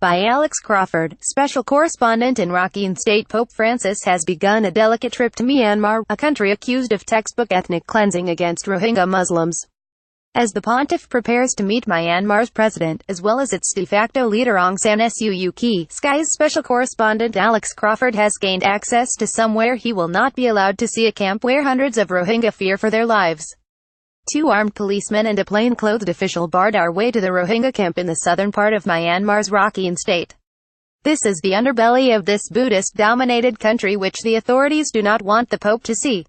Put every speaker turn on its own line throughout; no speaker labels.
By Alex Crawford, special correspondent in Rakhine State. Pope Francis has begun a delicate trip to Myanmar, a country accused of textbook ethnic cleansing against Rohingya Muslims. As the pontiff prepares to meet Myanmar's president, as well as its de facto leader Aung San Suu Kyi, Sky's special correspondent Alex Crawford has gained access to somewhere he will not be allowed to see: a camp where hundreds of Rohingya fear for their lives. Two armed policemen and a plainclothed official barred our way to the Rohingya camp in the southern part of Myanmar's Rakhine state. This is the underbelly of this Buddhist-dominated country which the authorities do not want the Pope to see.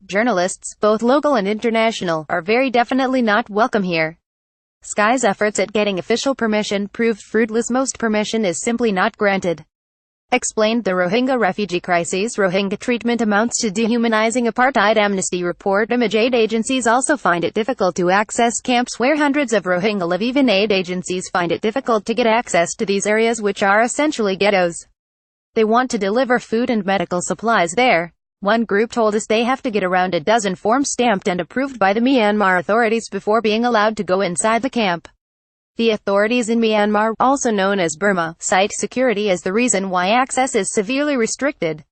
Journalists, both local and international, are very definitely not welcome here. Sky's efforts at getting official permission proved fruitless. Most permission is simply not granted. Explained the Rohingya refugee crisis. Rohingya treatment amounts to dehumanizing apartheid. Amnesty report. Image. Aid agencies also find it difficult to access camps where hundreds of Rohingya live. Even aid agencies find it difficult to get access to these areas, which are essentially ghettos. They want to deliver food and medical supplies there. One group told us they have to get around a dozen forms stamped and approved by the Myanmar authorities before being allowed to go inside the camp. The authorities in Myanmar, also known as Burma, cite security as the reason why access is severely restricted.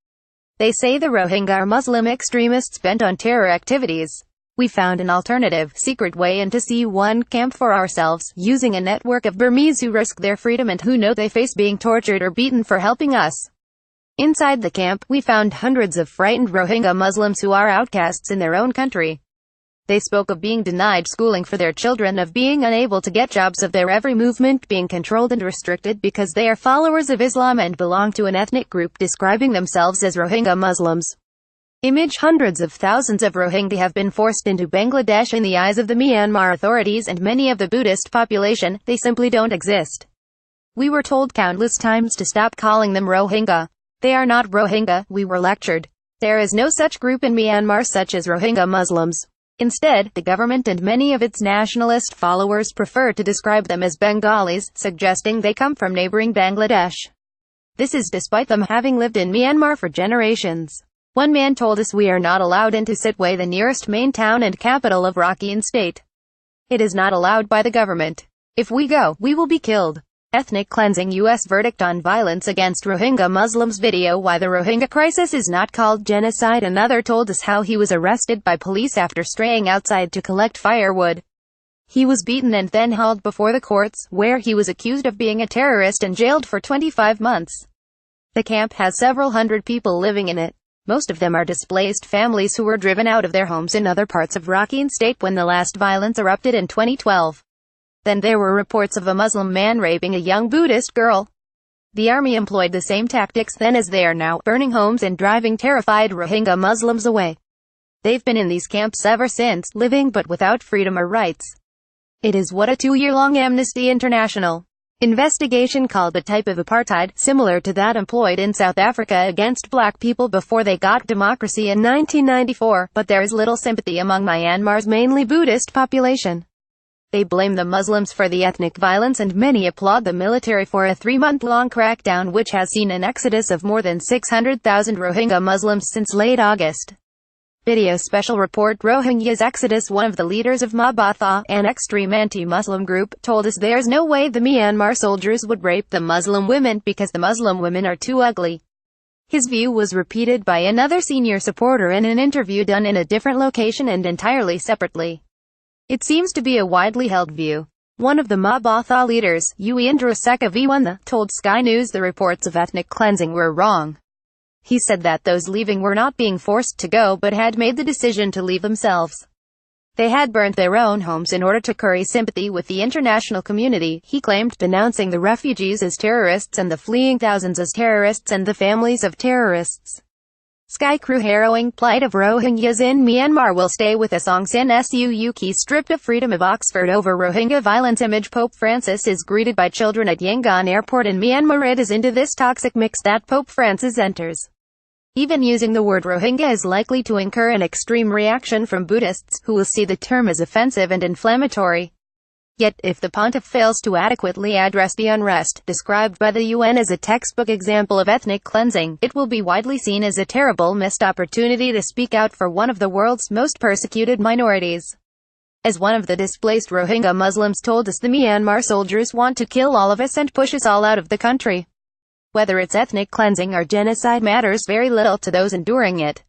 They say the Rohingya are Muslim extremists bent on terror activities. We found an alternative, secret way in to see one camp for ourselves, using a network of Burmese who risk their freedom and who know they face being tortured or beaten for helping us. Inside the camp, we found hundreds of frightened Rohingya Muslims who are outcasts in their own country. They spoke of being denied schooling for their children, of being unable to get jobs, of their every movement being controlled and restricted because they are followers of Islam and belong to an ethnic group describing themselves as Rohingya Muslims. Image. Hundreds of thousands of Rohingya have been forced into Bangladesh. In the eyes of the Myanmar authorities and many of the Buddhist population, they simply don't exist. We were told countless times to stop calling them Rohingya. They are not Rohingya, we were lectured. There is no such group in Myanmar such as Rohingya Muslims. Instead, the government and many of its nationalist followers prefer to describe them as Bengalis, suggesting they come from neighboring Bangladesh. This is despite them having lived in Myanmar for generations. One man told us we are not allowed into Sitwe, the nearest main town and capital of Rakhine State. It is not allowed by the government. If we go, we will be killed. Ethnic cleansing. U.S. verdict on violence against Rohingya Muslims. Video. Why the Rohingya crisis is not called genocide. Another told us how he was arrested by police after straying outside to collect firewood. He was beaten and then hauled before the courts, where he was accused of being a terrorist and jailed for 25 months. The camp has several hundred people living in it. Most of them are displaced families who were driven out of their homes in other parts of Rakhine State when the last violence erupted in 2012. Then there were reports of a Muslim man raping a young Buddhist girl. The army employed the same tactics then as they are now, burning homes and driving terrified Rohingya Muslims away. They've been in these camps ever since, living but without freedom or rights. It is what a 2-year-long Amnesty International investigation called a type of apartheid, similar to that employed in South Africa against black people before they got democracy in 1994, but there is little sympathy among Myanmar's mainly Buddhist population. They blame the Muslims for the ethnic violence and many applaud the military for a 3-month-long crackdown which has seen an exodus of more than 600,000 Rohingya Muslims since late August. Video. Special report. Rohingya's exodus. One of the leaders of Mabatha, an extreme anti-Muslim group, told us there's no way the Myanmar soldiers would rape the Muslim women because the Muslim women are too ugly. His view was repeated by another senior supporter in an interview done in a different location and entirely separately. It seems to be a widely held view. One of the Mabatha leaders, Uendra Sekaviwanda, told Sky News the reports of ethnic cleansing were wrong. He said that those leaving were not being forced to go but had made the decision to leave themselves. They had burnt their own homes in order to curry sympathy with the international community, he claimed, denouncing the refugees as terrorists and the fleeing thousands as terrorists and the families of terrorists. Sky Crew. Harrowing plight of Rohingyas in Myanmar will stay with us. Aung San Suu Kyi stripped of freedom of Oxford over Rohingya violence. Image. Pope Francis is greeted by children at Yangon airport in Myanmar. It is into this toxic mix that Pope Francis enters. Even using the word Rohingya is likely to incur an extreme reaction from Buddhists, who will see the term as offensive and inflammatory. Yet, if the pontiff fails to adequately address the unrest, described by the UN as a textbook example of ethnic cleansing, it will be widely seen as a terrible missed opportunity to speak out for one of the world's most persecuted minorities. As one of the displaced Rohingya Muslims told us, the Myanmar soldiers want to kill all of us and push us all out of the country. Whether it's ethnic cleansing or genocide matters very little to those enduring it.